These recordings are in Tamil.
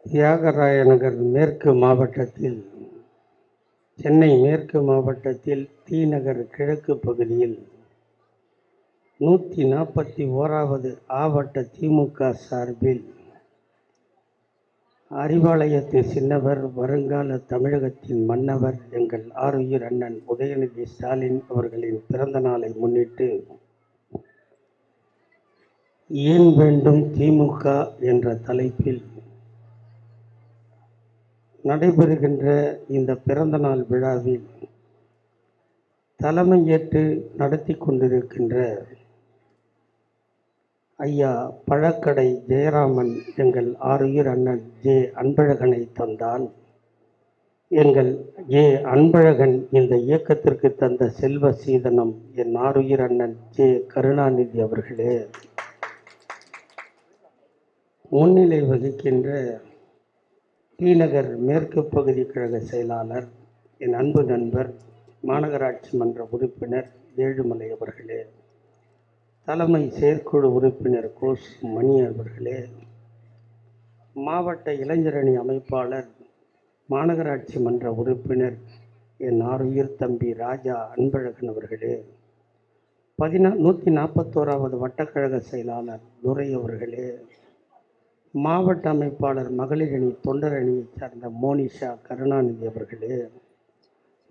தியாகராய நகர் மேற்கு மாவட்டத்தில் சென்னை மேற்கு மாவட்டத்தில் தி நகர் கிழக்கு பகுதியில் 141வது ஆவட்ட திமுக சார்பில் அறிவாலயத்து சின்னவர், வருங்கால தமிழகத்தின் மன்னவர் எங்கள் ஆருயிர் அண்ணன் உதயநிதி ஸ்டாலின் அவர்களின் பிறந்த நாளை முன்னிட்டு ஏன் வேண்டும் திமுக என்ற தலைப்பில் நடைபெறுகின்ற இந்த பிறந்தநாள் விழாவில் தலைமையேற்று நடத்தி கொண்டிருக்கின்ற ஐயா பழக்கடை ஜெயராமன் எங்கள் ஆருயிர் அண்ணன் ஜே அன்பழகனை தந்தான். எங்கள் ஏ அன்பழகன் இந்த இயக்கத்திற்கு தந்த செல்வ சீதனம் என் ஆருயிர் அண்ணன் ஜே கருணாநிதி அவர்களே, முன்னிலை வகிக்கின்ற டி நகர் மேற்கு பகுதி கழக செயலாளர் என் அன்பு நண்பர் மாநகராட்சி மன்ற உறுப்பினர் ஏழுமலை அவர்களே, தலைமை செயற்குழு உறுப்பினர் கோஸ் மணி அவர்களே, மாவட்ட இளைஞரணி அமைப்பாளர் மாநகராட்சி மன்ற உறுப்பினர் என் ஆருயிர் தம்பி ராஜா அன்பழகன் அவர்களே, 141வது வட்டக்கழக செயலாளர் துரை அவர்களே, மாவட்ட அமைப்பாளர் மகளிரணி தொண்டரணியைச் சார்ந்த மோனிஷா கருணாநிதி அவர்களே,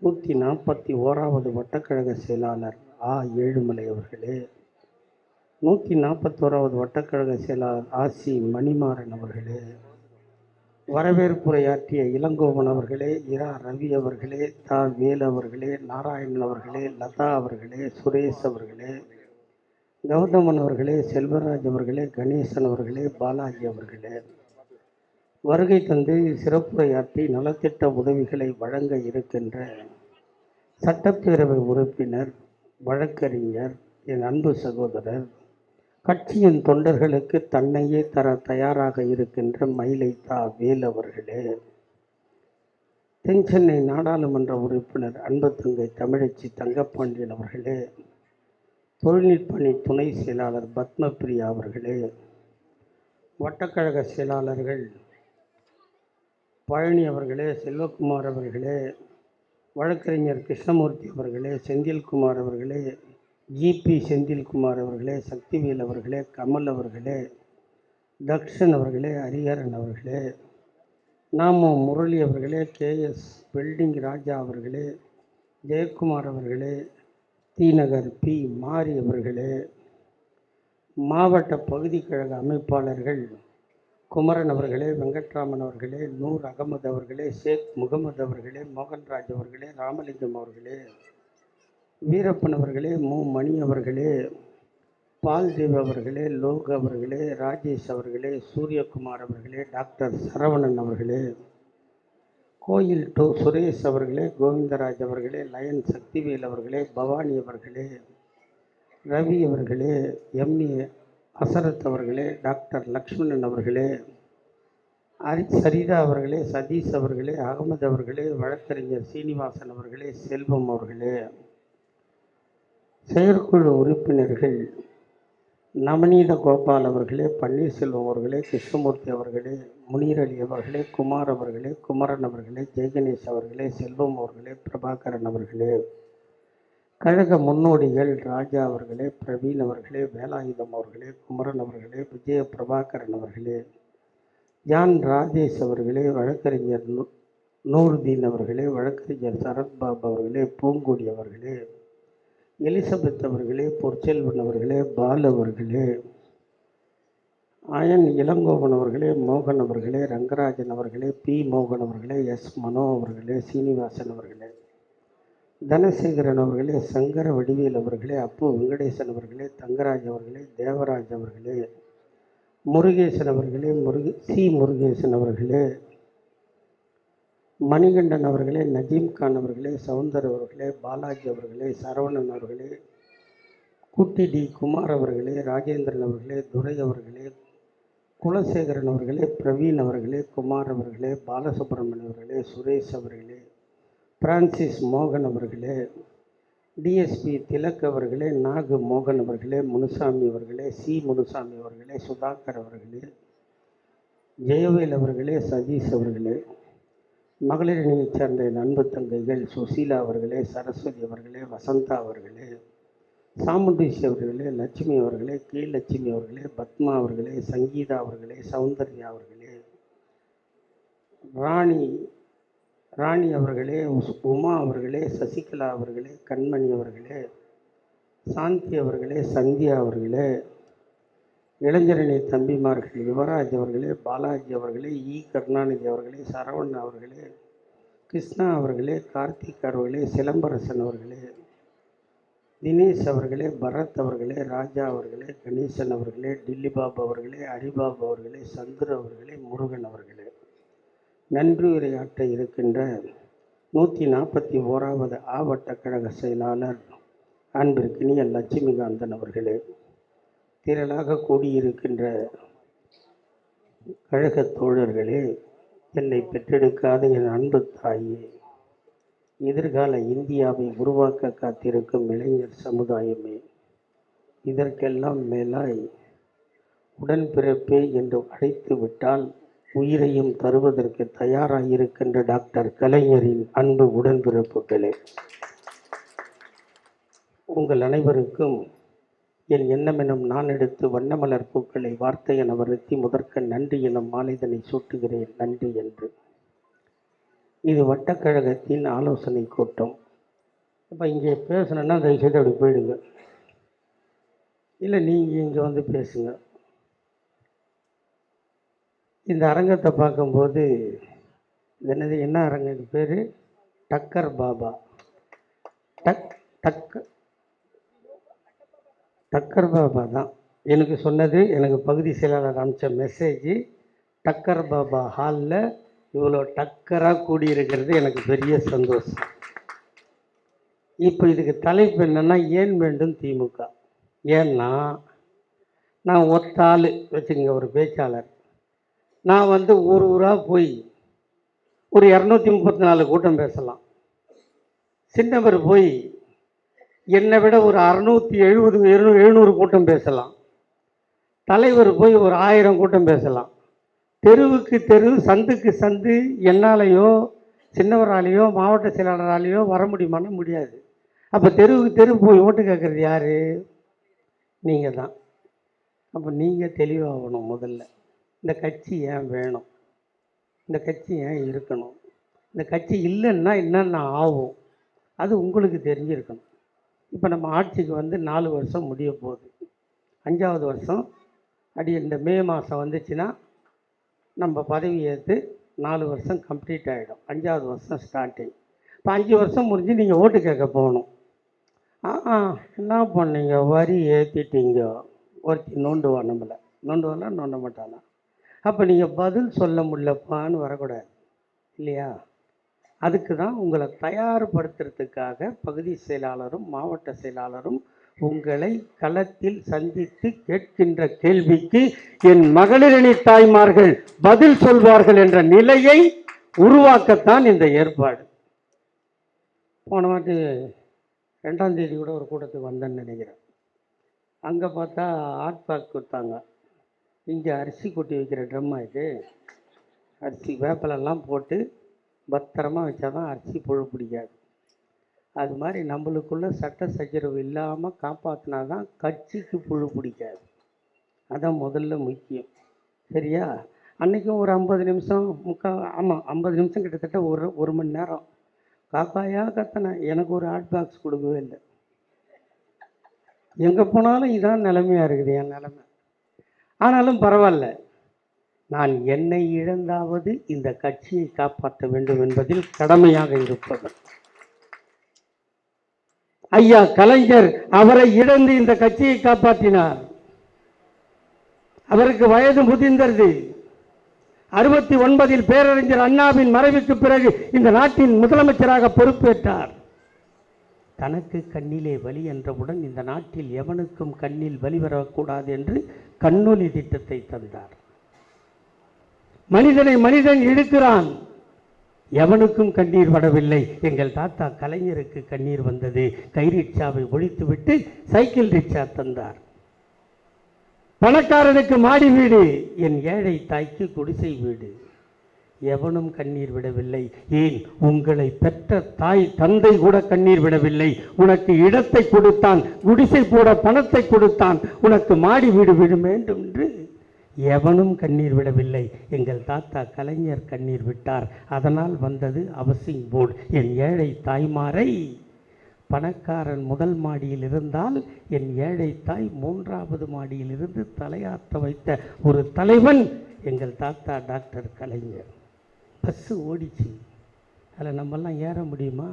141வது வட்டக்கழக செயலாளர் ஏழுமலை அவர்களே, 141வது வட்டக்கழக செயலாளர் ஆசி மணிமாறன் அவர்களே, வரவேற்புரையாற்றிய இளங்கோவன் அவர்களே, இரா ரவி அவர்களே, தா வேலு அவர்களே, நாராயணன் அவர்களே, லதா அவர்களே, சுரேஷ் அவர்களே, கௌதமன் அவர்களே, செல்வராஜ் அவர்களே, கணேசன் அவர்களே, பாலாஜி அவர்களே, வருகை தந்து சிறப்புரையாற்றி நலத்திட்ட உதவிகளை வழங்க இருக்கின்ற சட்டப்பேரவை உறுப்பினர், வழக்கறிஞர், என் அன்பு சகோதரர், கட்சியின் தொண்டர்களுக்கு தன்னையே தர தயாராக இருக்கின்ற மயிலை தா வேலு அவர்களே, தென் சென்னை நாடாளுமன்ற உறுப்பினர் அன்பு தங்கை தமிழச்சி தங்கப்பாண்டியன் அவர்களே, தொழில்நுட்பணி துணை செயலாளர் பத்மபிரியா அவர்களே, வட்டக்கழக செயலாளர்கள் பழனி அவர்களே, செல்வகுமார் அவர்களே, வழக்கறிஞர் கிருஷ்ணமூர்த்தி அவர்களே, செந்தில்குமார் அவர்களே, ஜிபி செந்தில்குமார் அவர்களே, சக்திவேல் அவர்களே, கமல் அவர்களே, தக்ஷன் அவர்களே, ஹரிஹரன் அவர்களே, நாமோ முரளி அவர்களே, கேஎஸ் வெல்டிங் ராஜா அவர்களே, ஜெயக்குமார் அவர்களே, தி நகர் பி மாரி அவர்களே, மாவட்ட பகுதி கழக அமைப்பாளர்கள் குமரன் அவர்களே, வெங்கட்ராமன் அவர்களே, நூர் அகமது அவர்களே, ஷேக் முகமது அவர்களே, மோகன்ராஜ் அவர்களே, ராமலிங்கம் அவர்களே, வீரப்பன் அவர்களே, மு மணி அவர்களே, பால்தேவ் அவர்களே, லோக் அவர்களே, ராஜேஷ் அவர்களே, சூரியகுமார் அவர்களே, டாக்டர் சரவணன் அவர்களே, கோயில் சுரேஷ் அவர்களே, கோவிந்தராஜ் அவர்களே, லயன் சக்திவேல் அவர்களே, பவானி அவர்களே, ரவி அவர்களே, எம்ஏ அசரத் அவர்களே, டாக்டர் லக்ஷ்மணன் அவர்களே, சரிதா அவர்களே, சதீஷ் அவர்களே, அகமது அவர்களே, வழக்கறிஞர் சீனிவாசன் அவர்களே, செல்வம் அவர்களே, செயற்குழு உறுப்பினர்கள் நவநீத கோபால் அவர்களே, பன்னீர்செல்வம் அவர்களே, கிருஷ்ணமூர்த்தி அவர்களே, முனீர் அலி அவர்களே, குமார் அவர்களே, குமரன் அவர்களே, ஜெயகணேஷ் அவர்களே, செல்வம் அவர்களே, பிரபாகரன் அவர்களே, கழக முன்னோடிகள் ராஜா அவர்களே, பிரவீன் அவர்களே, வேலாயுதம் அவர்களே, குமரன் அவர்களே, விஜய பிரபாகரன் அவர்களே, ஜான் ராஜேஷ் அவர்களே, வழக்கறிஞர் நூர்தீன் அவர்களே, வழக்கறிஞர் சரத்பாபு அவர்களே, பூங்கொடி அவர்களே, எலிசபெத் அவர்களே, பொற்செல்வன் அவர்களே, பால் அவர்களே, அயன் இளங்கோவன் அவர்களே, மோகன் அவர்களே, ரங்கராஜன் அவர்களே, பி மோகன் அவர்களே, எஸ் மனோ அவர்களே, சீனிவாசன் அவர்களே, தனசேகரன் அவர்களே, சங்கர வடிவேல் அவர்களே, அப்பு வெங்கடேசன் அவர்களே, தங்கராஜ் அவர்களே, தேவராஜ் அவர்களே, முருகேசன் அவர்களே, முருகேசன் அவர்களே, மணிகண்டன் அவர்களே, நஜீம்கான் அவர்களே, சவுந்தர் அவர்களே, பாலாஜி அவர்களே, சரவணன் அவர்களே, குட்டி டி குமார் அவர்களே, ராஜேந்திரன் அவர்களே, துரை அவர்களே, குலசேகரன் அவர்களே, பிரவீன் அவர்களே, குமார் அவர்களே, பாலசுப்ரமணியன் அவர்களே, சுரேஷ் அவர்களே, பிரான்சிஸ் மோகன் அவர்களே, டிஎஸ்பி திலக் அவர்களே, நாகு மோகன் அவர்களே, முனுசாமி அவர்களே, சி முனுசாமி அவர்களே, சுதாகர் அவர்களே, ஜெயவேல் அவர்களே, சதீஷ் அவர்களே, மகளிர் அணியைச் சேர்ந்த என் அன்பு தங்கைகள் சுசீலா அவர்களே, சரஸ்வதி அவர்களே, வசந்தா அவர்களே, சாமுண்டீஸ் அவர்களே, லட்சுமி அவர்களே, கே லட்சுமி அவர்களே, பத்மா அவர்களே, சங்கீதா அவர்களே, சௌந்தர்யா அவர்களே, ராணி அவர்களே, உமா அவர்களே, சசிகலா அவர்களே, கண்மணி அவர்களே, சாந்தி அவர்களே, சந்தியா அவர்களே, இளைஞரணி தம்பிமார்கள் யுவராஜ் அவர்களே, பாலாஜி அவர்களே, கருணாநிதி அவர்களே, சரவணன் அவர்களே, கிருஷ்ணா அவர்களே, கார்த்திக் அவர்களே, சிலம்பரசன் அவர்களே, தினேஷ் அவர்களே, பரத் அவர்களே, ராஜா அவர்களே, கணேசன் அவர்களே, டில்லிபாபு அவர்களே, ஹரிபாபு அவர்களே, சந்துரு அவர்களே, முருகன் அவர்களே, நன்றி உரையாற்ற இருக்கின்ற 141வது ஆவட்ட கழக செயலாளர் அன்பிற்கினிய லட்சுமிகாந்தன் அவர்களே, திரளாக கூடியிருக்கின்ற கழக தோழர்களே, என்னை பெற்றெடுக்காத என் அன்பு தாயே, எதிர்கால இந்தியாவை உருவாக்க காத்திருக்கும் இளைஞர் சமுதாயமே, இதற்கெல்லாம் மேலாய் உடன்பிறப்பே என்று அழைத்து விட்டால் உயிரையும் தருவதற்கு தயாராகியிருக்கின்ற டாக்டர் கலைஞரின் அன்பு உடன்பிறப்புகளே, உங்கள் அனைவருக்கும் என் எண்ணம் எனும் நான் எடுத்து வண்ணமலர் பூக்களை வார்த்தை என வருத்தி முதற்க நன்றி எனும் மாலைதனை சூட்டுகிறேன். நன்றி என்று. இது வட்டக்கழகத்தின் ஆலோசனை கூட்டம். இப்போ இங்கே பேசணுன்னா தயவுசெய்து அப்படி போயிடுங்க, இல்லை நீங்கள் இங்கே வந்து பேசுங்க. இந்த அரங்கத்தை பார்க்கும்போது என்னது, என்ன அரங்கம் இது பேர்? டக்கர் பாபா. டக்கர் பாபா தான் எனக்கு சொன்னது. எனக்கு பகுதி செயலாளர் அனுப்பிச்ச மெசேஜ், டக்கர் பாபா ஹாலில் இவ்வளோ டக்கராக கூடியிருக்கிறது எனக்கு பெரிய சந்தோஷம். இப்போ இதுக்கு தலைப்பு என்னென்னா, ஏன் வேண்டும் திமுக? ஏன்னா நான் ஒத்தாள் வச்சுங்க, ஒரு பேச்சாளர். நான் ஊர் ஊராக போய் ஒரு 234 கூட்டம் பேசலாம். சின்னவர் போய் என்னை விட ஒரு 670-700 கூட்டம் பேசலாம். தலைவர் போய் ஒரு 1000 கூட்டம் பேசலாம். தெருவுக்கு தெரு, சந்துக்கு சந்து என்னாலேயோ சின்னவராலேயோ மாவட்ட செயலாளராலேயோ வர முடியுமானா முடியாது. அப்போ தெருவுக்கு தெரு போய் ஓட்டு கேட்குறது யார்? நீங்கள் தான். அப்போ நீங்கள் தெளிவாகணும். முதல்ல இந்த கட்சி ஏன் வேணும், இந்த கட்சி ஏன் இருக்கணும், இந்த கட்சி இல்லைன்னா என்னென்ன ஆகும், அது உங்களுக்கு தெரிஞ்சிருக்கணும். இப்போ நம்ம ஆட்சிக்கு 4 வருஷம் முடிய போகுது. 5வது வருஷம் இந்த மே மாதம் வந்துச்சுன்னா நம்ம பதவி ஏற்று 4 வருஷம் கம்ப்ளீட் ஆகிடும். 5வது வருஷம் ஸ்டார்டிங். இப்போ 5 வருஷம் முடிஞ்சு நீங்கள் ஓட்டு கேட்க போகணும். என்ன பண்ணீங்க, வரி ஏற்றிட்டீங்க, ஒருத்தி நோண்டுவா, நம்மளை நோண்டுவாலாம் நோண்ட மாட்டானா? அப்போ நீங்கள் பதில் சொல்ல முடியலப்பான்னு வரக்கூடாது இல்லையா? அதுக்கு தான் உங்களை தயார்படுத்துறதுக்காக பகுதி செயலாளரும் மாவட்ட செயலாளரும் உங்களை களத்தில் சந்தித்து கேட்கின்ற கேள்விக்கு என் மகளிரணி தாய்மார்கள் பதில் சொல்வார்கள் என்ற நிலையை உருவாக்கத்தான் இந்த ஏற்பாடு. போன வாட்டி 2ஆம் தேதி கூட ஒரு கூட்டத்துக்கு வந்தேன்னு நினைக்கிறேன். அங்கே பார்த்தா ஹாட் பேக் கொடுத்தாங்க. இங்கே அரிசி கொட்டி வைக்கிற ட்ரம்மா இது, அரிசி வேப்பலெல்லாம் போட்டு பத்திரமா வச்சா தான் அரிசி புழு பிடிக்காது. அது மாதிரி நம்மளுக்குள்ள சட்ட சச்சரவு இல்லாமல் காப்பாற்றினா தான் கட்சிக்கு புழு பிடிக்காது. அதான் முதல்ல முக்கியம். சரியா? அன்றைக்கும் ஒரு 50 நிமிஷம் ஆமாம் 50 நிமிஷம் கிட்டத்தட்ட ஒரு மணி நேரம் காக்காயாக கத்தினேன். எனக்கு ஒரு ஹாட் பாக்ஸ் கொடுக்கவே இல்லை. எங்கே போனாலும் இதான் நிலைமையாக இருக்குது என் நிலைமை. ஆனாலும் பரவாயில்ல, நான் என்னை இழந்தாவது இந்த கட்சியை காப்பாற்ற வேண்டும் என்பதில் கடமையாக இருப்பவர். ஐயா கலைஞர் அவரை இழந்து இந்த கட்சியை காப்பாற்றினார். அவருக்கு வயது முதிர்ந்தது. 69 பேரறிஞர் அண்ணாவின் மறைவுக்கு பிறகு இந்த நாட்டின் முதலமைச்சராக பொறுப்பேற்றார். தனக்கு கண்ணிலே வலி என்றவுடன் இந்த நாட்டில் எவனுக்கும் கண்ணில் வலி வரக்கூடாது என்று கண்ணொலி திட்டத்தை தந்தார். மனிதனை மனிதன் இழுக்கிறான், எவனுக்கும் கண்ணீர் வரவில்லை. எங்கள் தாத்தா கலைஞருக்கு கண்ணீர் வந்தது. கை ரிக்ஷாவை ஒழித்துவிட்டு சைக்கிள் ரிக்ஷா தந்தார். பணக்காரனுக்கு மாடி வீடு, என் ஏழை தாய்க்கு குடிசை வீடு. எவனும் கண்ணீர் விடவில்லை. ஏன், உங்களை பெற்ற தாய் தந்தை கூட கண்ணீர் விடவில்லை. உனக்கு இடத்தை கொடுத்தான், குடிசை போட பணத்தை கொடுத்தான், உனக்கு மாடி வீடு விட வேண்டும் என்று எவனும் கண்ணீர் விடவில்லை. எங்கள் தாத்தா கலைஞர் கண்ணீர் விட்டார். அதனால் வந்தது ஹவுசிங் போர்டு. என் ஏழை தாய்மாரை, பணக்காரன் முதல் மாடியில் இருந்தால் என் ஏழை தாய் 3வது மாடியில் இருந்து தலையாற்ற வைத்த ஒரு தலைவன் எங்கள் தாத்தா டாக்டர் கலைஞர். பஸ்ஸு ஓடிச்சு, அதில் நம்மெல்லாம் ஏற முடியுமா?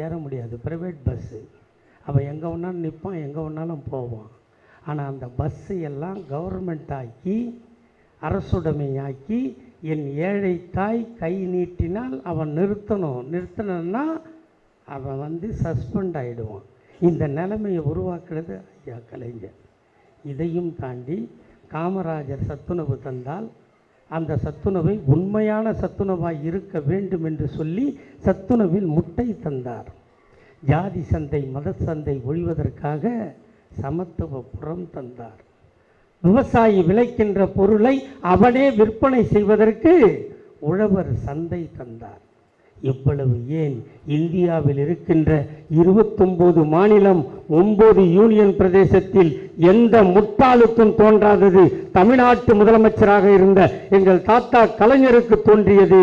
ஏற முடியாது. Private bus. அவன் எங்கே வேணாலும் நிற்பான், எங்கே வேணாலும் போவான். ஆனால் அந்த பஸ்ஸு எல்லாம் கவர்மெண்ட் ஆக்கி அரசுடைமையாக்கி என் ஏழை தாய் கை நீட்டினால் அவன் நிறுத்தணும்னா அவன் சஸ்பெண்ட் ஆகிடுவான். இந்த நிலைமையை உருவாக்குறது ஐயா கலைஞர். இதையும் தாண்டி காமராஜர் சத்துணவு தந்தால் அந்த சத்துணவை உண்மையான சத்துணவாய் இருக்க வேண்டும் என்று சொல்லி சத்துணவில் முட்டை தந்தார். ஜாதி சந்தை மத சந்தை ஒழிவதற்காக சமத்துவபுரம் தந்தார். விவசாயி விளைக்கின்ற பொருளை அவனே விற்பனை செய்வதற்கு உழவர் சந்தை தந்தார். இவ்வளவு ஏன், இந்தியாவில் இருக்கின்ற 29 மாநிலம் 9 யூனியன் பிரதேசத்தில் எந்த முட்டாளுக்கும் தோன்றாதது தமிழ்நாட்டு முதலமைச்சராக இருந்த எங்கள் தாத்தா கலைஞருக்கு தோன்றியது.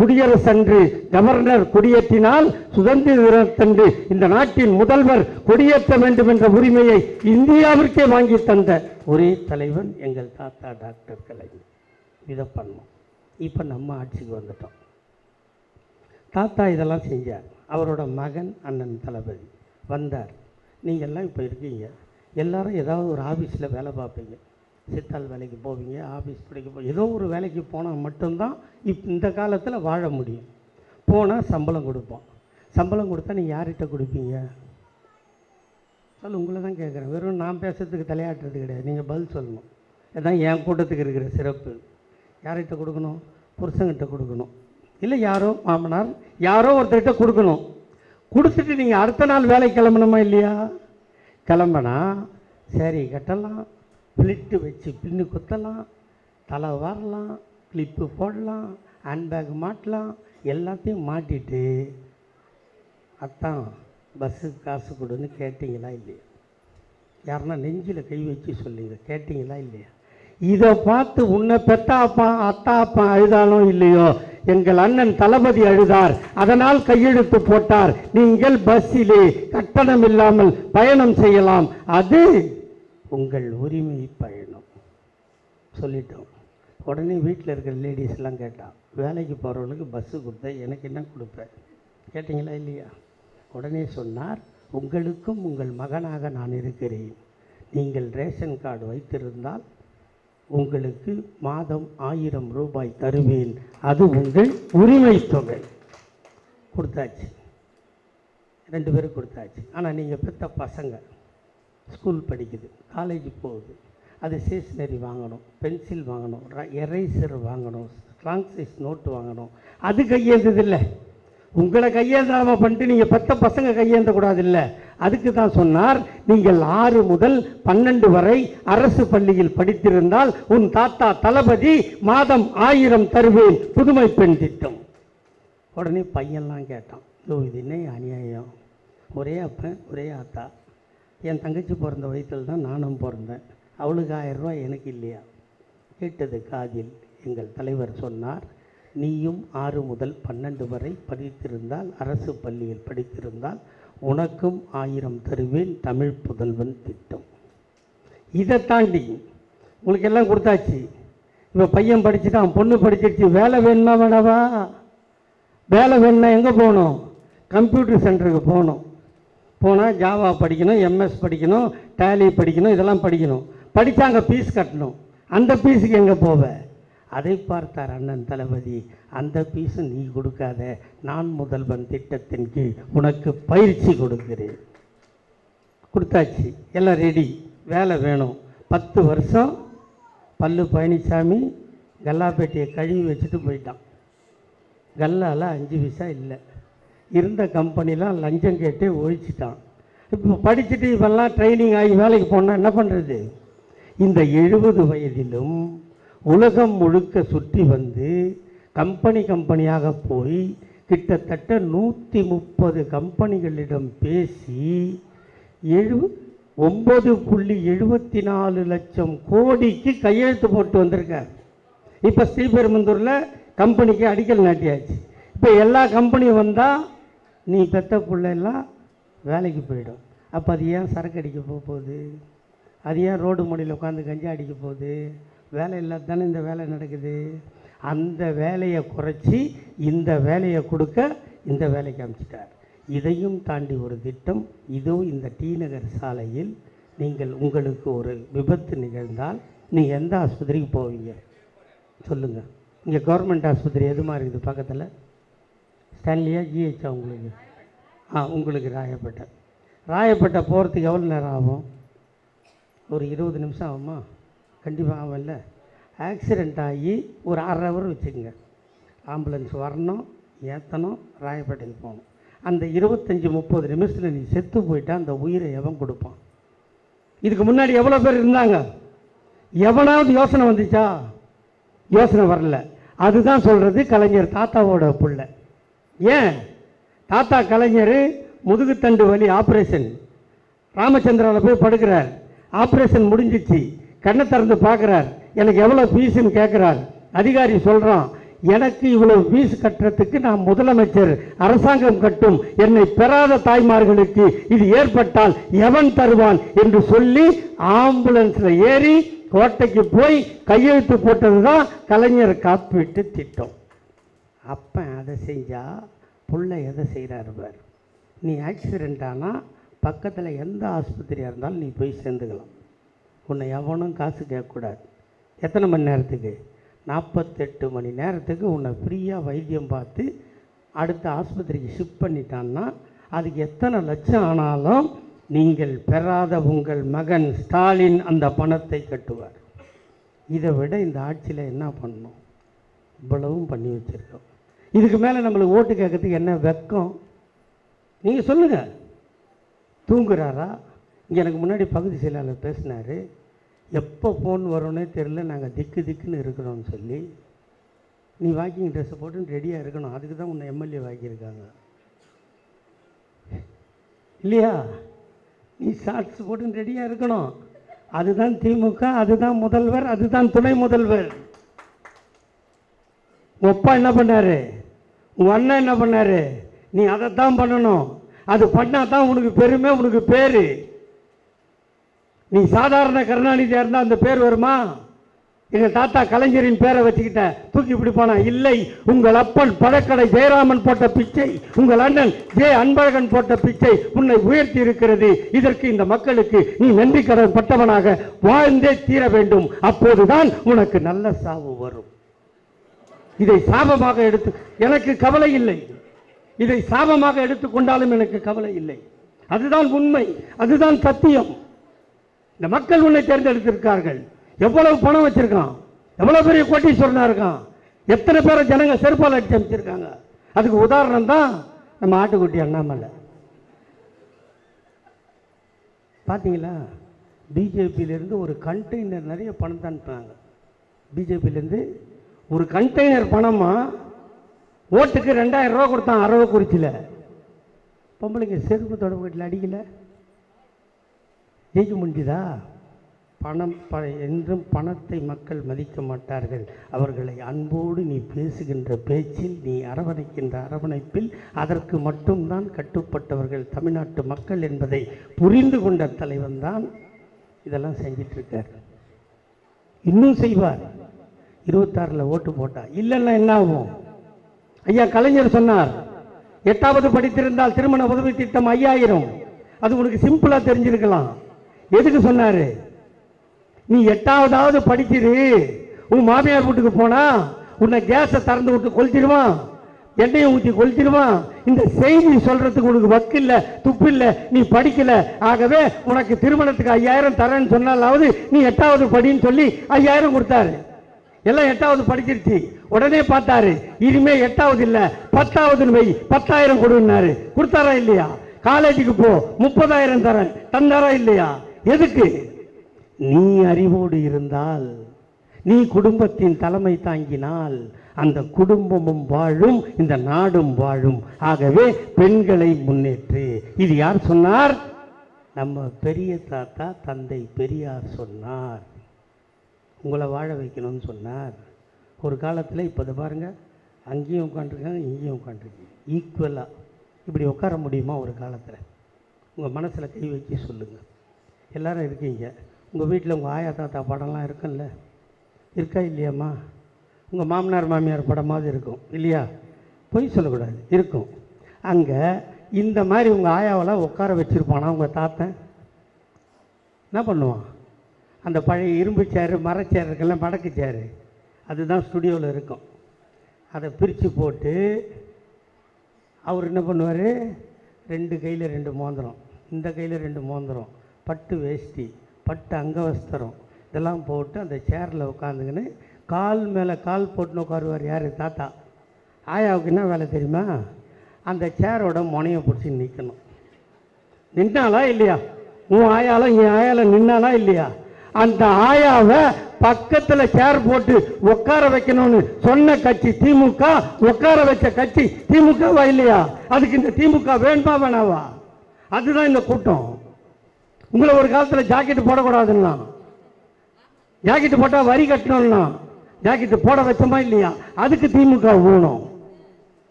குடியரசன்று கவர்னர் கொடியேற்றினால் சுதந்திர தினத்தன்று இந்த நாட்டின் முதல்வர் கொடியேற்ற வேண்டும் என்ற உரிமையை இந்தியாவிற்கே வாங்கி தந்த ஒரே தலைவன் எங்கள் தாத்தா டாக்டர் கலைஞர். இதை பண்ணோம். இப்போ நம்ம ஆட்சிக்கு வந்துட்டோம். தாத்தா இதெல்லாம் செஞ்சார். அவரோட மகன் அண்ணன் தளபதி வந்தார். நீங்கள்லாம் இப்போ இருக்கீங்க, எல்லோரும் ஏதாவது ஒரு ஆஃபீஸில் வேலை பார்ப்பீங்க. சித்தாள் வேலைக்கு போவீங்க, ஆஃபீஸ் படிக்க ஏதோ ஒரு வேலைக்கு போனால் மட்டும்தான் இந்த காலத்தில் வாழ முடியும். போனால் சம்பளம் கொடுப்போம். சம்பளம் கொடுத்தா நீங்கள் யார்கிட்ட கொடுப்பீங்க? உங்களை தான் கேட்குறேன். வெறும் நான் பேசுறதுக்கு தலையாட்டுறது கிடையாது, நீங்கள் பதில் சொல்லணும். இதுதான் என் கூட்டத்துக்கு இருக்கிற சிறப்பு. யார்கிட்ட கொடுக்கணும்? புருஷங்கிட்ட கொடுக்கணும், இல்லை யாரோ மாமனார் யாரோ ஒருத்தர்கிட்ட கொடுக்கணும். கொடுத்துட்டு நீங்கள் அடுத்த நாள் வேலை கிளம்பணுமா இல்லையா? கிளம்பினா சரி கட்டலாம், பிளிட்டு வச்சு பின்னு குத்தலாம், தலை வரலாம், கிளிப்பு போடலாம், ஹேண்ட்பேக் மாட்டலாம், எல்லாத்தையும் மாட்டிட்டு அத்தான் பஸ்ஸுக்கு காசு கொடுன்னு கேட்டிங்களா இல்லையா? யாருன்னா நெஞ்சில் கை வச்சு சொல்லுங்க, கேட்டிங்களா இல்லையா? இதை பார்த்து உன்னை பெத்தாப்பா அத்தாப்பா அழுதாலும் இல்லையோ, எங்கள் அண்ணன் தளபதி அழுதார், அதனால் கையெழுத்து போட்டார். நீங்கள் பஸ்ஸிலே கட்டணம் இல்லாமல் பயணம் செய்யலாம், அது உங்கள் உரிமை பயணம் சொல்லிட்டோம். உடனே வீட்டில் இருக்கிற லேடிஸ்லாம் கேட்டான், வேலைக்கு போகிறவங்களுக்கு பஸ்ஸு கொடுத்த எனக்கு என்ன கொடுப்பேன்? கேட்டிங்களா இல்லையா? உடனே சொன்னார், உங்களுக்கும் உங்கள் மகனாக நான் இருக்கிறேன். நீங்கள் ரேஷன் கார்டு வைத்திருந்தால் உங்களுக்கு மாதம் 1000 ரூபாய் தருவேன், அது உங்கள் உரிமை தொகை. கொடுத்தாச்சு, 2 பேரும் கொடுத்தாச்சு. ஆனால் நீங்கள் பெற்ற பசங்க ஸ்கூல் படிக்குது, காலேஜ் போகுது, அது ஸ்டேஷ்னரி வாங்கணும், பென்சில் வாங்கணும், எரேசர் வாங்கணும், ஸ்ட்ராங் சைஸ் நோட்டு வாங்கணும். அது கையேந்ததில்லை. உங்களை கையேந்தாம பண்ணிட்டு நீங்கள் பெற்ற பசங்க கையேந்தக்கூடாது இல்லை. அதுக்கு தான் சொன்னார், நீங்கள் 6 முதல் 12 வரை அரசு பள்ளியில் படித்திருந்தால் உன் தாத்தா தளபதி மாதம் 1000 தருவேன், புதுமை பெண் திட்டம். உடனே பையன்லாம் கேட்டான், இது என்ன அநியாயம், ஒரே அப்பன் ஒரே ஆத்தா, என் தங்கச்சி பிறந்த வயசில் தான் நானும் பிறந்தேன், அவளுக்கு 1000 ரூபாய் எனக்கு இல்லையா? கேட்டது காதில். எங்கள் தலைவர் சொன்னார், நீயும் 6 முதல் 12 வரை படித்திருந்தால், அரசு பள்ளியில் படித்திருந்தால் உனக்கும் 1000 தருவேன், தமிழ் புதல்வன் திட்டம். இதை தாண்டி உங்களுக்கு எல்லாம் கொடுத்தாச்சு. இப்போ பையன் படிச்சுட்டான், பொண்ணு படிச்சிருச்சு, வேலை வேணுமா வேணாவா? வேலை வேணும்னா எங்கே போகணும்? கம்ப்யூட்டர் சென்டருக்கு போகணும். போனால் ஜாவா படிக்கணும், எம்எஸ் படிக்கணும், டேலி படிக்கணும், இதெல்லாம் படிக்கணும். படித்தா அங்கே ஃபீஸ் கட்டணும். அந்த ஃபீஸுக்கு எங்கே போவ? அதை பார்த்தார் அண்ணன் தளபதி, அந்த ஃபீஸு நீ கொடுக்காத, நான் முதல்வன் திட்டத்தின் கீழ் உனக்கு பயிற்சி கொடுக்கிறேன். கொடுத்தாச்சு, எல்லாம் ரெடி. வேலை வேணும். 10 வருஷம் பல்லு பழனிசாமி கல்லாப்பேட்டையை கழுவி வச்சுட்டு போயிட்டான். கல்லால் 5 பைசா இல்லை. இருந்த கம்பெனிலாம் லஞ்சம் கேட்டே ஒழிச்சிட்டான். இப்போ படிச்சுட்டு இவெல்லாம் ட்ரைனிங் ஆகி வேலைக்கு போனால் என்ன பண்ணுறது? இந்த 70 வயதிலும் உலகம் முழுக்க சுற்றி வந்து கம்பெனியாக போய் கிட்டத்தட்ட 130 கம்பெனிகளிடம் பேசி 9.74 லட்சம் கோடிக்கு கையெழுத்து போட்டு வந்திருக்கார். இப்போ ஸ்ரீபெரும்புதூரில் கம்பெனிக்கு அடிக்கல் நாட்டியாச்சு. இப்போ எல்லா கம்பெனியும் வந்தால் நீ பெத்த பிள்ளைலாம் வேலைக்கு போயிடும். அப்போ அது ஏன் சரக்கு அடிக்க போகுது? அது ஏன் ரோடு மொழியில் உட்காந்து கஞ்சா அடிக்க போகுது? வேலை இல்லாத தானே இந்த வேலை நடக்குது. அந்த வேலையை குறைச்சி இந்த வேலையை கொடுக்க இந்த வேலைக்கு அமைச்சிட்டார். இதையும் தாண்டி ஒரு திட்டம். இதுவும் இந்த டி நகர் சாலையில் உங்களுக்கு ஒரு விபத்து நிகழ்ந்தால் நீங்கள் எந்த ஆஸ்பத்திரிக்கு போவீங்க சொல்லுங்கள்? இங்கே கவர்மெண்ட் ஆஸ்பத்திரி எதுமா இருக்குது பக்கத்தில்? ஸ்டான்லியா ஜிஹெச்சா உங்களுக்கு? உங்களுக்கு ராயப்பேட்டை போகிறதுக்கு எவ்வளோ நேரம் ஆகும்? ஒரு 20 நிமிஷம் ஆகுமா? கண்டிப்பாக ஆகும்ல. ஆக்சிடெண்ட் ஆகி ஒரு 1/2 ஹவர் வச்சுக்கோங்க. ஆம்புலன்ஸ் வரணும், ஏற்றணும், ராயப்பேட்டைக்கு போகணும். அந்த 25-30 நிமிஷத்தில் நீ செத்து போயிட்டா அந்த உயிரை எவன் கொடுப்பான்? இதுக்கு முன்னாடி எவ்வளோ பேர் இருந்தாங்க? எவனாவது யோசனை வந்துச்சா? யோசனை வரல. அதுதான் சொல்கிறது கலைஞர் தாத்தாவோட பிள்ளை. ஏன் தாத்தா கலைஞர் முதுகுத்தண்டு வலி ஆப்ரேஷன் ராமச்சந்திராவில் போய் படுக்கிறார். ஆப்ரேஷன் முடிஞ்சிச்சு. கண்ணை திறந்து பார்க்குறார். எனக்கு எவ்வளோ ஃபீஸுன்னு கேட்குறார். அதிகாரி சொல்கிறான், எனக்கு இவ்வளோ ஃபீஸ் கட்டுறதுக்கு நான் முதலமைச்சர், அரசாங்கம் கட்டும். என்னை பெறாத தாய்மார்களுக்கு இது ஏற்பட்டால் எவன் தருவான் என்று சொல்லி ஆம்புலன்ஸில் ஏறி கோட்டைக்கு போய் கையெழுத்து போட்டது தான் கலைஞர் காப்பீட்டு திட்டம். அப்போ அதை செஞ்சால் புள்ள எதை செய்கிறாரு பார். நீ ஆக்சிடெண்ட் ஆனால் பக்கத்தில் எந்த ஆஸ்பத்திரியாக இருந்தாலும் நீ போய் சேர்ந்துக்கலாம். உன்னை எவனும் காசு கேட்கக்கூடாது. எத்தனை மணி நேரத்துக்கு? 48 மணி நேரத்துக்கு உன்னை ஃப்ரீயாக வைத்தியம் பார்த்து அடுத்த ஆஸ்பத்திரிக்கு ஷிஃப்ட் பண்ணிட்டான்னா அதுக்கு எத்தனை லட்சம் ஆனாலும் நீங்கள் பெறாத உங்கள் மகன் ஸ்டாலின் அந்த பணத்தை கட்டுவார். இதை விட இந்த ஆட்சியில் என்ன பண்ணணும்? இவ்வளவும் பண்ணி வச்சுருக்கோம். இதுக்கு மேலே நம்மளுக்கு ஓட்டு கேட்கறதுக்கு என்ன வெக்கம்? நீங்கள் சொல்லுங்கள். தூங்குறாரா? இங்கே எனக்கு முன்னாடி பகுதி செயலாளர் பேசினார். எப்போ ஃபோன் வரும்னே தெரில, நாங்கள் திக்குன்னு இருக்கிறோன்னு சொல்லி. நீ வாக்கிங் ட்ரெஸ்ஸை போட்டு ரெடியாக இருக்கணும். அதுக்கு தான் உன்னை எம்எல்ஏ வாக்கியிருக்காங்க இல்லையா? நீ ஷார்ட்ஸ் போட்டு ரெடியாக இருக்கணும். அதுதான் திமுக, அதுதான் முதல்வர், அதுதான் துணை முதல்வர். உங்கள் அப்பா என்ன பண்ணார்? உங்கள் அண்ணன் என்ன பண்ணார்? நீ அதைத்தான் பண்ணணும். அது பண்ணால் தான் உனக்கு பெருமை, உனக்கு பேர். நீ சாதாரண கருணாநிதியாக இருந்தால் அந்த பேர் வருமா? எங்கள் தாத்தா கலைஞரின் பேரை வச்சுக்கிட்ட தூக்கி பிடிப்பானா? இல்லை. உங்கள் அப்பன் பழக்கடை ஜெயராமன் போட்ட பிச்சை, உங்கள் அண்ணன் அன்பழகன் போட்ட பிச்சை உன்னை உயர்த்தி இருக்கிறது. இதற்கு இந்த மக்களுக்கு நீ நன்றி கடன் பட்டவனாக வாழ்ந்தே தீர வேண்டும். அப்போதுதான் உனக்கு நல்ல சாவு வரும். இதை சாபமாக எடுத்து எனக்கு கவலை இல்லை. இதை சாபமாக எடுத்துக்கொண்டாலும் எனக்கு கவலை இல்லை. அதுதான் உண்மை, அதுதான் சத்தியம். இந்த மக்கள் உன்னை தேர்ந்தெடுத்திருக்கார்கள். எவ்வளவு பணம் வச்சிருக்கான், எவ்வளவு பெரிய கோட்டீஸ்வரனா இருக்கான், எத்தனை பேரை ஜனங்க செருப்பால் அடிச்சு அமைச்சிருக்காங்க. அதுக்கு உதாரணம் தான் நம்ம ஆட்டுக்குட்டி அண்ணாமலை. பார்த்தீங்களா? பிஜேபியிலேருந்து ஒரு கண்டெய்னர் நிறைய பணம் தான் அனுப்புனாங்க. பிஜேபியிலேருந்து ஒரு கண்டெய்னர் பணமா ஓட்டுக்கு 2000 ரூபா கொடுத்தான். அரவக்குறிச்சியில் பொம்பளைங்க செருப்பு தொடர்பு கட்டில் அடிக்கல. ஜெயிக்க முடிஞ்சுதா? பணம் என்றும் பணத்தை மக்கள் மதிக்க மாட்டார்கள். அவர்களை அன்போடு நீ பேசுகின்ற பேச்சில், நீ அரவணைக்கின்ற அரவணைப்பில், அதற்கு மட்டும்தான் கட்டுப்பட்டவர்கள் தமிழ்நாட்டு மக்கள் என்பதை புரிந்து கொண்ட தலைவன் தான் இதெல்லாம் செஞ்சிட்ருக்கார். இன்னும் செய்வார். 26ல் ஓட்டு போட்டா இல்லைன்னா என்ன ஆகும்? ஐயா கலைஞர் சொன்னார், 8வது படித்திருந்தால் திருமண உதவி திட்டம் 5000. அது உனக்கு சிம்பிளா தெரிஞ்சிருக்கலாம். எதுக்கு சொன்னாரு? நீ 8வது படிச்சிரு, உன் மாமியார் வீட்டுக்கு போனா உன்னை கேஸை திறந்து விட்டு கொளுத்திடுவான், எண்ணெயை ஊற்றி கொளுத்திடுவான். இந்த செய்தி சொல்றதுக்கு உனக்கு வக்கு இல்லை, துப்பு இல்லை, நீ படிக்கல. ஆகவே உனக்கு திருமணத்துக்கு 5000 தரேன்னு சொன்னாலாவது நீ 8வது படின்னு சொல்லி 5000 கொடுத்தாரு. எல்லாம் 8வது படிச்சிருச்சு. உடனே பார்த்தாரு, இனிமே 8வது இல்லை 10வது வை, 10000 கொடுன்னாரு. கொடுத்தாரா இல்லையா? காலேஜுக்கு போ 30,000 தரேன், தந்தாரா இல்லையா? எதுக்கு? நீ அறிவோடு இருந்தால், நீ குடும்பத்தின் தலைமை தாங்கினால் அந்த குடும்பமும் வாழும், இந்த நாடும் வாழும். ஆகவே பெண்களை முன்னேற்று. இது யார் சொன்னார்? நம்ம பெரிய தாத்தா தந்தை பெரியார் சொன்னார். உங்களை வாழ வைக்கணும்னு சொன்னார். ஒரு காலத்தில் இப்போ இதை பாருங்கள், அங்கேயும் உட்காந்துருக்காங்க, இங்கேயும் உட்காந்துருக்கீங்க, ஈக்குவலாக. இப்படி உட்கார முடியுமா ஒரு காலத்தில்? உங்கள் மனசில் கை வச்சு சொல்லுங்கள். எல்லோரும் இருக்கீங்க. உங்கள் வீட்டில் உங்கள் ஆயா தாத்தா படம்லாம் இருக்குல்ல, இருக்கா இல்லையாம்மா? உங்கள் மாமனார் மாமியார் படமாவது இருக்கும் இல்லையா? பொய் சொல்லக்கூடாது, இருக்கும். அங்கே இந்த மாதிரி உங்கள் ஆயாவெல்லாம் உட்கார வச்சுருப்பானா உங்கள் தாத்தன்? என்ன பண்ணுவான்? அந்த பழைய இரும்பு சேரு, மரச்சேர் இருக்குல்ல, மடக்கு சேரு, அதுதான் ஸ்டுடியோவில் இருக்கும். அதை பிரித்து போட்டு அவர் என்ன பண்ணுவார்? 2 கையில் 2 மோந்திரம், இந்த கையில் 2 மோந்திரம், பட்டு வேஷ்டி, பட்டு அங்கவஸ்திரம், இதெல்லாம் போட்டு அந்த சேரில் உட்காந்துக்கின்னு கால் மேலே கால் போட்டுன்னு உட்காருவார். யார்? தாத்தா. ஆயாவுக்கு என்ன வேலை தெரியுமா? அந்த சேரோட முனையை பிடிச்சி நிற்கணும். நின்னாலா இல்லையா? உன் ஆயாலும் என் ஆயால நின்னாலா இல்லையா? அந்த ஆயாவை பக்கத்தில் சேர் போட்டு உட்கார வைக்கணும்னு சொன்ன கட்சி திமுக. உட்கார வச்ச கட்சி திமுகவா இல்லையா? அதுக்கு இந்த திமுக வேணுமா வேணாவா? அதுதான் இந்த கூட்டம். உங்களை ஒரு காலத்தில் ஜாக்கெட்டு போடக்கூடாதுன்னா, ஜாக்கெட்டு போட்டால் வரி கட்டணும்னா ஜாக்கெட்டு போட வச்சோமா இல்லையா? அதுக்கு திமுக வேணும்.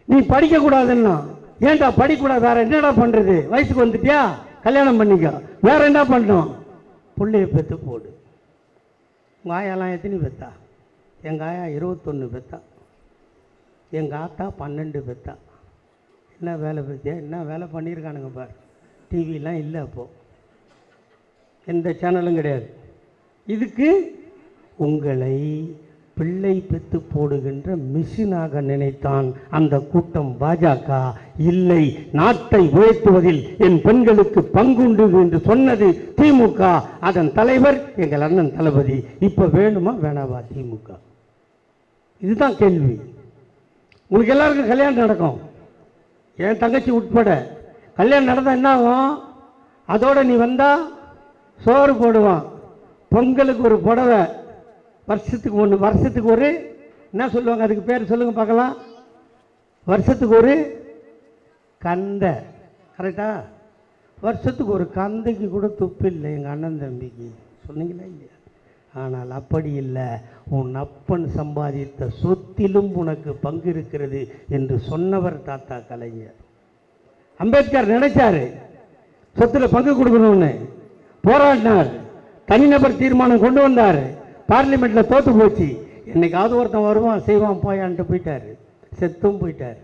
நீ படிக்கக்கூடாதுன்னா, ஏன்டா படிக்கக்கூடாது? வேற என்னடா பண்ணுறது? வயசுக்கு வந்துட்டியா, கல்யாணம் பண்ணிக்க. வேற என்ன பண்ணணும்? பிள்ளைய பெற்று போடு. உங்கள் ஆயாலாம் எத்தனை பெற்றா? எங்கள் ஆயா 21 பெற்றா. எங்கள் ஆத்தா 12 பெற்றா. என்ன வேலை பெற்றியா? என்ன வேலை பண்ணியிருக்கானுங்க பார். டிவிலாம் இல்லை, அப்போது எந்த சேனலும் கிடையாது. இதுக்கு உங்களை பிள்ளை பெற்று போடுகின்ற மிஷினாக நினைத்தான் அந்த கூட்டம் பாஜக. இல்லை, நாட்டை உயர்த்துவதில் என் பெண்களுக்கு பங்குண்டு என்று சொன்னது திமுக. அதன் தலைவர் எங்கள் அண்ணன் தளபதி. இப்போ வேணுமா வேணாவா திமுக? இதுதான் கேள்வி. உங்களுக்கு எல்லாருக்கும் கல்யாணம் நடக்கும், என் தங்கச்சி உட்பட. கல்யாணம் நடந்தால் என்ன ஆகும்? அதோட நீ வந்தால் சோறு போடுவான், பொங்கலுக்கு ஒரு புடவை, வருஷத்துக்கு ஒன்று, வருஷத்துக்கு ஒரு, என்ன சொல்லுவாங்க அதுக்கு பேர் சொல்லுங்கள் பார்க்கலாம், வருஷத்துக்கு ஒரு கந்தை. கரெக்டா? வருஷத்துக்கு ஒரு கந்தைக்கு கூட துப்பு இல்லை எங்கள் அண்ணன் தம்பிக்கு. சொன்னீங்களா இல்லையா? ஆனால் அப்படி இல்லை. உன் அப்பன் சம்பாதித்த சொத்திலும் உனக்கு பங்கு இருக்கிறது என்று சொன்னவர் தாத்தா கலைஞர். அம்பேத்கர் நினைச்சாரு சொத்துல பங்கு கொடுக்கணும்னு, போராடினார், தனிநபர் தீர்மானம் கொண்டு வந்தார். பார்லிமெண்ட்டில் தோற்று போச்சு. என்னைக்காவது ஒருத்தன் வருவான் செய்வான் போயான்ட்டு போயிட்டார், செத்தும் போயிட்டார்.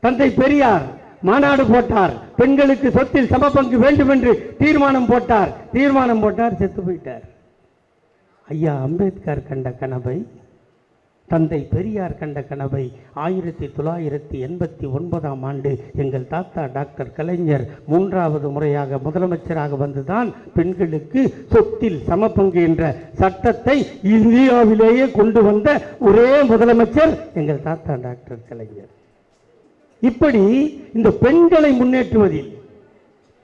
தந்தை பெரியார் மாநாடு போட்டார், பெண்களுக்கு சொத்தில் சமபங்கு வேண்டும் என்று தீர்மானம் போட்டார், செத்து போயிட்டார். ஐயா அம்பேத்கர் கண்ட கனவை, தந்தை பெரியார் கண்ட கனவை 1989ஆம் ஆண்டு எங்கள் தாத்தா டாக்டர் கலைஞர் 3வது முறையாக முதலமைச்சராக வந்துதான் பெண்களுக்கு சொத்தில் சமபங்கு என்ற சட்டத்தை இந்தியாவிலேயே கொண்டு வந்த ஒரே முதலமைச்சர் எங்கள் தாத்தா டாக்டர் கலைஞர். இப்படி இந்த பெண்களை முன்னேற்றுவதில்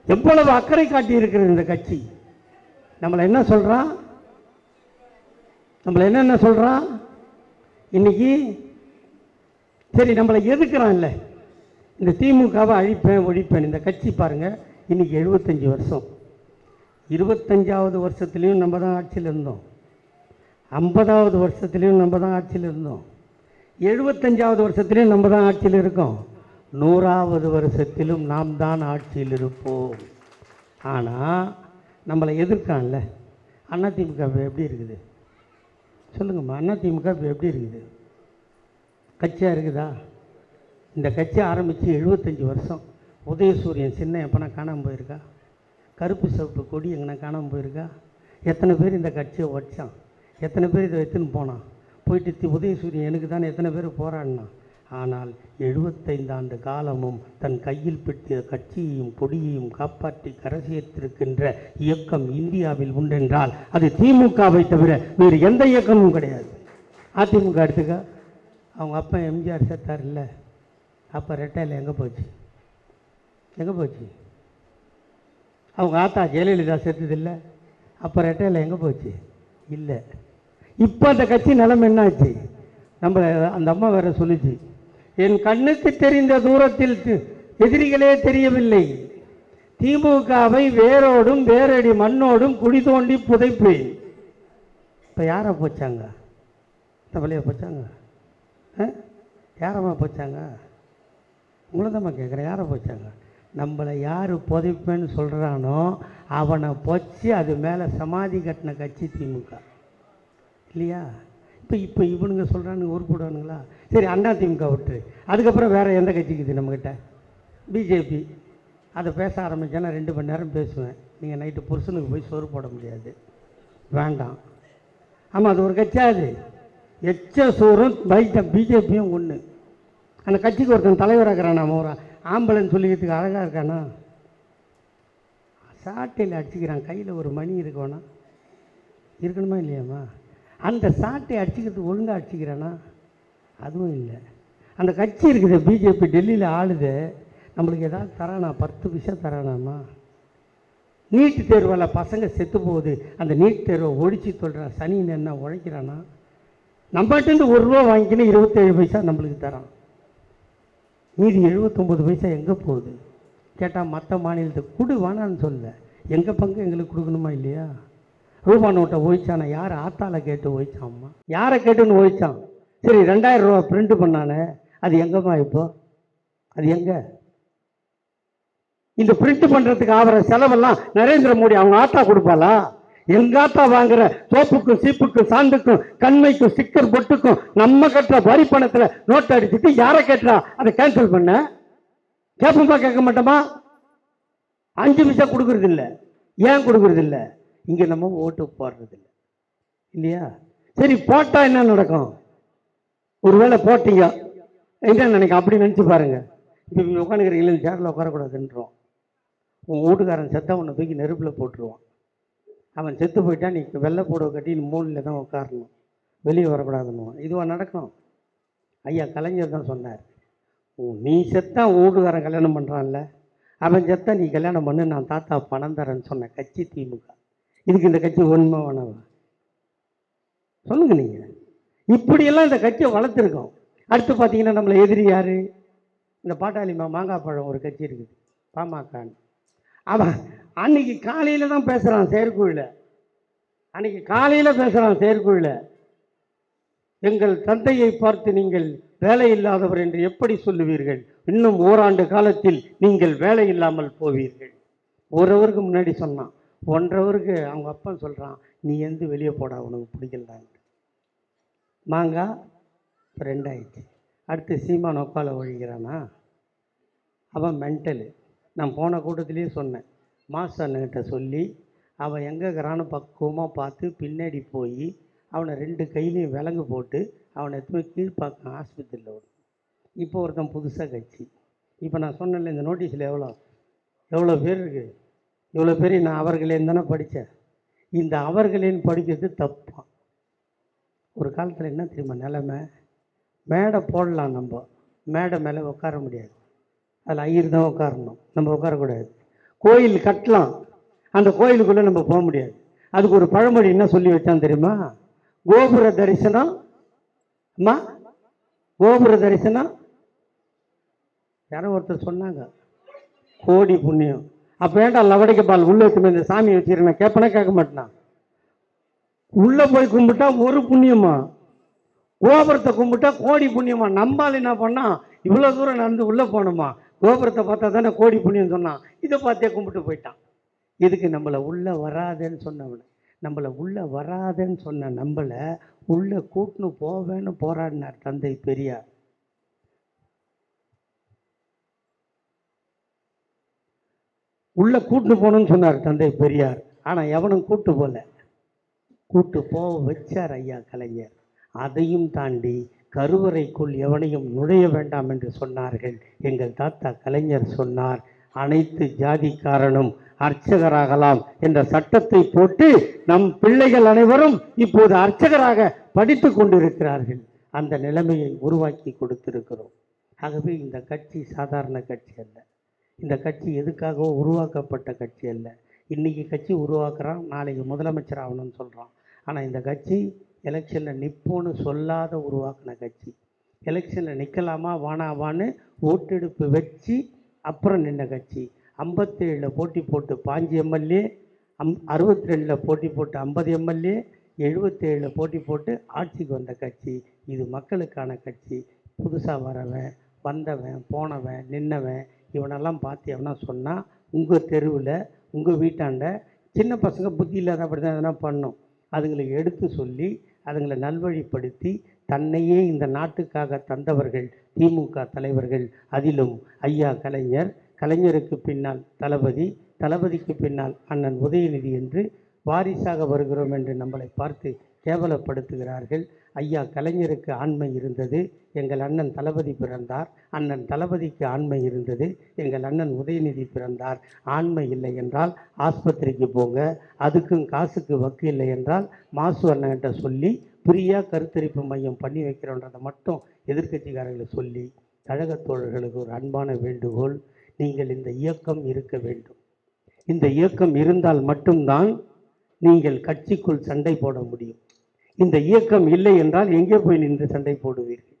எவ்வளவு அக்கறை காட்டியிருக்கிறது இந்த கட்சி. நம்மளை என்ன சொல்றான்? என்னென்ன சொல்றான் இன்னைக்கு? சரி, நம்மளை எதுக்குறான் இல்லை, இந்த திமுகவை அழிப்பேன் ஒழிப்பேன். இந்த கட்சி பாருங்க, இன்னைக்கு 75 வருஷம். 25வது வருஷத்துலேயும் நம்ம தான் ஆட்சியில் இருந்தோம், 50வது வருஷத்துலேயும் நம்ம தான் ஆட்சியில் இருந்தோம், 75வது வருஷத்துலேயும் நம்ம தான் ஆட்சியில் இருக்கோம், 100வது வருஷத்திலும் நாம் தான் ஆட்சியில் இருப்போம். ஆனால் நம்மளை எதிர்க்கான்ல. அதிமுக எப்படி இருக்குது சொல்லுங்கம்மா? அதிமுக எப்படி இருக்குது? கட்சியாக இருக்குதா? இந்த கட்சி ஆரம்பித்து 75 வருஷம். உதயசூரியன் சின்ன எப்போனா காணாமல் போயிருக்கா? கருப்பு சிவப்பு கொடி எங்கன்னா காணாமல் போயிருக்கா? எத்தனை பேர் இந்த கட்சியை உடைச்சான்? எத்தனை பேர் இதை எடுத்துன்னு போனான்? போயிட்டு உதயசூரியன் எனக்கு தானே எத்தனை பேர் போராடினான்? ஆனால் 75 ஆண்டு காலமும் தன் கையில் பெற்ற கட்சியையும் கொடியையும் காப்பாற்றி கரை சேர்த்திருக்கின்ற இயக்கம் இந்தியாவில் உண்டென்றால் அது திமுகவை தவிர வேறு எந்த இயக்கமும் கிடையாது. அதிமுக எடுத்துக்க, அவங்க அப்பா எம்ஜிஆர் செத்தார் இல்லை, அப்போ ரெட்டையில் எங்கே போச்சு? அவங்க ஆத்தா ஜெயலலிதா செத்ததில்லை, அப்போ ரெட்டையில் எங்கே போச்சு? இல்லை. இப்போ அந்த கட்சி நிலைமை என்னாச்சு? நம்ம அந்த அம்மா வேற சொல்லிச்சு, என் கண்ணுக்கு தெரிந்த தூரத்தில் எதிரிகளே தெரியவில்லை, திமுகவை வேரோடும் வேரடி மண்ணோடும் குடி தோண்டி புதைப்பேன். இப்போ யாரை போச்சாங்க? தமிழையா போச்சாங்க? யாரம்மா போச்சாங்க? உங்களை தான் கேட்குறேன், யாரை போச்சாங்க? நம்மளை யார் புதைப்பேன்னு சொல்கிறானோ அவனை போச்சு. அது மேலே சமாதி கட்டின கட்சி திமுக இல்லையா? இப்போ இவனுங்க சொல்கிறானுங்க உருப்பிடுவானுங்களா? சரி, அண்ணா திமுக விட்டு அதுக்கப்புறம் வேறு எந்த கட்சிக்குது நம்மக்கிட்ட? பிஜேபி. அதை பேச ஆரம்பித்தேன்னா 2 மணி நேரம் பேசுவேன். நீங்கள் நைட்டு புருஷனுக்கு போய் சோறு போட முடியாது, வேண்டாம். ஆமாம், அது ஒரு கட்சியாது. எச்ச சோறும் பைட்டம் பிஜேபியும் ஒன்று. அந்த கட்சிக்கு ஒருத்தன் தலைவராகிறானா? ஒரு ஆம்பளைன்னு சொல்லிக்கிறதுக்கு அழகாக இருக்கானா? சாட்டையில் அடிச்சுக்கிறான். கையில் ஒரு மணி இருக்கணும், இருக்கணுமா இல்லையாம்மா? அந்த சாட்டை அடிச்சுக்கிறதுக்கு ஒழுங்காக அடிச்சுக்கிறானா? அதுவும் இல்லை. அந்த கட்சி இருக்குது பிஜேபி, டெல்லியில் ஆளுது. நம்மளுக்கு ஏதாவது தரானா? 10 பைசா தரானாம்மா? நீட் தேர்வில் பசங்க செத்து போகுது, அந்த நீட் தேர்வை ஒழிச்சு சொல்கிறான். சனின்னு என்ன உழைக்கிறானா? நம்மகிட்ட 1 ரூபா வாங்கிக்கின்னு 27 பைசா நம்மளுக்கு தரான். மீதி 79 பைசா எங்கே போகுது கேட்டால் மற்ற மாநிலத்துக்கு கொடு, வேணான்னு சொல்ல. எங்கள் பங்கு எங்களுக்கு கொடுக்கணுமா இல்லையா? ரூபா நோட்டை ஓய்ச்சானா? யார் ஆத்தால கேட்டு ஓய்ச்சாம்மா? யாரை கேட்டுன்னு ஓய்ச்சான்? சரி, 2000 ரூபா பிரிண்ட் பண்ணானே, அது எங்கம்மா? இப்போ அது எங்கே? இந்த பிரிண்ட் பண்ணுறதுக்கு ஆகிற செலவெல்லாம் நரேந்திர மோடி அவங்க ஆத்தா கொடுப்பாளா? எங்கள் ஆத்தா வாங்குற சோப்புக்கும் சீப்புக்கும் சாந்துக்கும் கண்மைக்கும் ஸ்டிக்கர் பொட்டுக்கும் நம்ம கட்டுற வரி பணத்தில் நோட்டை அடிச்சுட்டு யாரை கேட்டா அதை கேன்சல் பண்ண? கேட்போமா? கேட்க மாட்டோமா? 5 பைசா கொடுக்கறது இல்லை. ஏன் கொடுக்கறது இல்லை? இங்கே நம்ம ஓட்டு போடுறது இல்லை இல்லையா? சரி, போட்டால் என்ன நடக்கும்? ஒருவேளை போட்டீங்க என்ன நினைக்கும்? அப்படி நினச்சி பாருங்க. இப்போ உட்காந்துக்கிறீங்களா? சேரில் உட்காரக்கூடாதுன்றோம். உன் வீட்டுக்காரன் செத்தா உன்னை தூக்கி நெருப்பில் போட்டுருவான். அவன் செத்து போயிட்டா நீ வெள்ளை புடவை கட்டி மூணில் தான் உட்காரணும், வெளியே வரக்கூடாதுன்னு. இதுவா நடக்கும்? ஐயா கலைஞர் தான் சொன்னார், நீ செத்தா வீட்டுக்காரன் கல்யாணம் பண்ணுறான்ல, அவன் செத்தா நீ கல்யாணம் பண்ணு, நான் தாத்தா பணம் தரேன்னு சொன்ன கட்சி திமுக. இதுக்கு இந்த கட்சி உண்மை வேணவா? சொல்லுங்க நீங்கள். இப்படியெல்லாம் இந்த கட்சியை வளர்த்துருக்கோம். அடுத்து பார்த்தீங்கன்னா நம்மளை எதிரி யார்? இந்த பாட்டாளி மாங்காய் பழம் ஒரு கட்சி இருக்குது, பாமகன்னு. அவன் அன்னைக்கு காலையில் தான் பேசுகிறான் செயற்குழுவில். அன்னைக்கு காலையில் பேசுகிறான் செயற்குழுவில். எங்கள் தந்தையை பார்த்து நீங்கள் வேலை இல்லாதவர் என்று எப்படி சொல்லுவீர்கள்? இன்னும் ஓராண்டு காலத்தில் நீங்கள் வேலை இல்லாமல் போவீர்கள். 1 ஹவருக்கு முன்னாடி சொன்னான். 1.5 ஹவருக்கு அவங்க அப்பா சொல்கிறான், நீ எந்த வெளியே போடா, உனக்கு பிடிக்கலான். மாங்காய் 2 ஆயிடுச்சு. அடுத்து சீமான் ஒக்கால ஒழிக்கிறானா? அவன் மென்டலு. நான் போன கூட்டத்திலேயே சொன்னேன், மாஸ்டர் அண்ணன்கிட்ட சொல்லி அவன் எங்கே இருக்கிறான்னு பக்குவமாக பார்த்து பின்னாடி போய் அவனை 2 கையிலையும் விலங்கு போட்டு அவனை எடுத்து கீழ்ப்பாக்கம் ஆஸ்பத்திரியில் விடும். இப்போ ஒருத்தன் புதுசாக கட்சி. இப்போ நான் சொன்னேன்ல, இந்த நோட்டீஸில் எவ்வளோ பேர் இருக்குது? இவ்வளோ பேர் நான் அவர்களேன்னு தானே படித்தேன். இந்த அவர்களேன்னு படிக்கிறது தப்பான். ஒரு காலத்தில் என்ன தெரியுமா நிலைமை? மேடை போடலாம், நம்ம மேடை மேலே உட்கார முடியாது, அதில் ஐயர் தான் உட்காரணும், நம்ம உட்காரக்கூடாது. கோயில் கட்டலாம், அந்த கோயிலுக்குள்ளே நம்ம போக முடியாது. அதுக்கு ஒரு பழமொழி என்ன சொல்லி வச்சான் தெரியுமா? கோபுர தரிசனம், அம்மா கோபுர தரிசனம் யாரோ ஒருத்தர் சொன்னாங்க, கோடி புண்ணியம். அப்போ ஏன்டா லவடிக்க பால் உள்ள வச்சுமே இந்த சாமி வச்சுருந்தேன் கேட்பனா? கேட்க மாட்டேனான். உள்ளே போய் கும்பிட்டா ஒரு புண்ணியமா, கோபுரத்தை கும்பிட்டா கோடி புண்ணியமா. நம்பால் என்ன பண்ணா, இவ்வளோ தூரம் நடந்து உள்ளே போனோமா, கோபுரத்தை பார்த்தா தானே கோடி புண்ணியம் சொன்னான். இதை பார்த்தே கும்பிட்டு போயிட்டான். இதுக்கு நம்மளை உள்ளே வராதேன்னு சொன்னவனை, நம்மளை உள்ளே வராதேன்னு சொன்ன நம்மளை உள்ளே கூட்டுன்னு போவேன்னு போராடினார் தந்தை பெரியார். உள்ளே கூட்டுன்னு போகணும்னு சொன்னார் தந்தை பெரியார். ஆனால் எவனும் கூட்டு போல, கூட்டு போக வச்சார் ஐயா கலைஞர். அதையும் தாண்டி கருவறைக்குள் எவனையும் நுழைய வேண்டாம் என்று சொன்னார்கள். எங்கள் தாத்தா கலைஞர் சொன்னார், அனைத்து ஜாதிக்காரனும் அர்ச்சகராகலாம் என்ற சட்டத்தை போட்டு நம் பிள்ளைகள் அனைவரும் இப்போது அர்ச்சகராக படித்து கொண்டிருக்கிறார்கள். அந்த நிலைமையை உருவாக்கி கொடுத்திருக்கிறோம். ஆகவே இந்த கட்சி சாதாரண கட்சி அல்ல. இந்த கட்சி எதுக்காகவோ உருவாக்கப்பட்ட கட்சி அல்ல. இன்றைக்கி கட்சி உருவாக்குறான், நாளைக்கு முதலமைச்சர் ஆகணும்னு சொல்கிறான். ஆனால் இந்த கட்சி எலெக்ஷனில் நிற்போன்னு சொல்லாத உருவாக்கின கட்சி. எலெக்ஷனில் நிற்கலாமா வானாவான்னு ஓட்டெடுப்பு வச்சு அப்புறம் நின்ன கட்சி. 57 போட்டி போட்டு 5 எம்எல்ஏ, 62 போட்டி போட்டு 50 எம்எல்ஏ, 77 போட்டி போட்டு ஆட்சிக்கு வந்த கட்சி. இது மக்களுக்கான கட்சி. புதுசாக வரவன், வந்தவன், போனவன், நின்னவன் இவனெல்லாம் பார்த்து எவனா சொன்னால் உங்கள் தெருவில் உங்கள் வீட்டாண்ட சின்ன பசங்க புத்தி இல்லாத அப்படி தான் எதனா பண்ணும். அதுங்களுக்கு எடுத்து சொல்லி அதுங்களை நல்வழிப்படுத்தி தன்னையே இந்த நாட்டுக்காக தந்தவர்கள் திமுக தலைவர்கள். அதிலும் ஐயா கலைஞர், கலைஞருக்கு பின்னால் தளபதி, தளபதிக்கு பின்னால் அண்ணன் உதயநிதி என்று வாரிசாக வருகிறோம் என்று நம்மளை பார்த்து கேவலப்படுத்துகிறார்கள். ஐயா கலைஞருக்கு ஆண்மை இருந்தது, எங்கள் அண்ணன் தளபதி பிறந்தார். அண்ணன் தளபதிக்கு ஆண்மை இருந்தது, எங்கள் அண்ணன் உதயநிதி பிறந்தார். ஆண்மை இல்லை என்றால் ஆஸ்பத்திரிக்கு போங்க, அதுக்கும் காசுக்கு வக்கு இல்லை என்றால் மாசு அண்ணன்கிட்ட சொல்லி ஃப்ரீயாக கருத்தரிப்பு மையம் பண்ணி வைக்கிறோன்றதை மட்டும் எதிர்க்கட்சிக்காரர்களை சொல்லி, கழகத் தோழர்களுக்கு ஒரு அன்பான வேண்டுகோள், நீங்கள் இந்த இயக்கம் இருக்க வேண்டும். இந்த இயக்கம் இருந்தால் மட்டும்தான் நீங்கள் கட்சிக்குள் சண்டை போட முடியும். இந்த இயக்கம் இல்லை என்றால் எங்கே போய் நின்று சண்டை போடுவீர்கள்?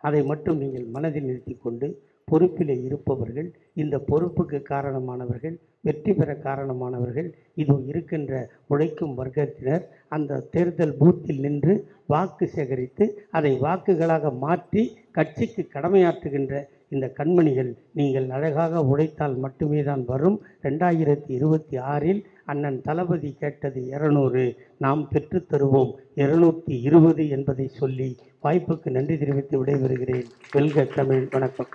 அதை மட்டும் நீங்கள் மனதில் நிறுத்தி கொண்டு பொறுப்பிலே இருப்பவர்கள், இந்த பொறுப்புக்கு காரணமானவர்கள், வெற்றி பெற காரணமானவர்கள், இது இருக்கின்ற உழைக்கும் வர்க்கத்தினர் அந்த தேர்தல் பூத்தில் நின்று வாக்கு சேகரித்து அதை வாக்குகளாக மாற்றி கட்சிக்கு கடமையாற்றுகின்ற இந்த கண்மணிகள், நீங்கள் அழகாக உழைத்தால் மட்டுமே தான் வரும். 2026 அண்ணன் தளபதி கேட்டது 200, நாம் பெற்று தருவோம் 220 என்பதை சொல்லி வாய்ப்புக்கு நன்றி தெரிவித்து விடைபெறுகிறேன். வெல்க தமிழ். வணக்கம்.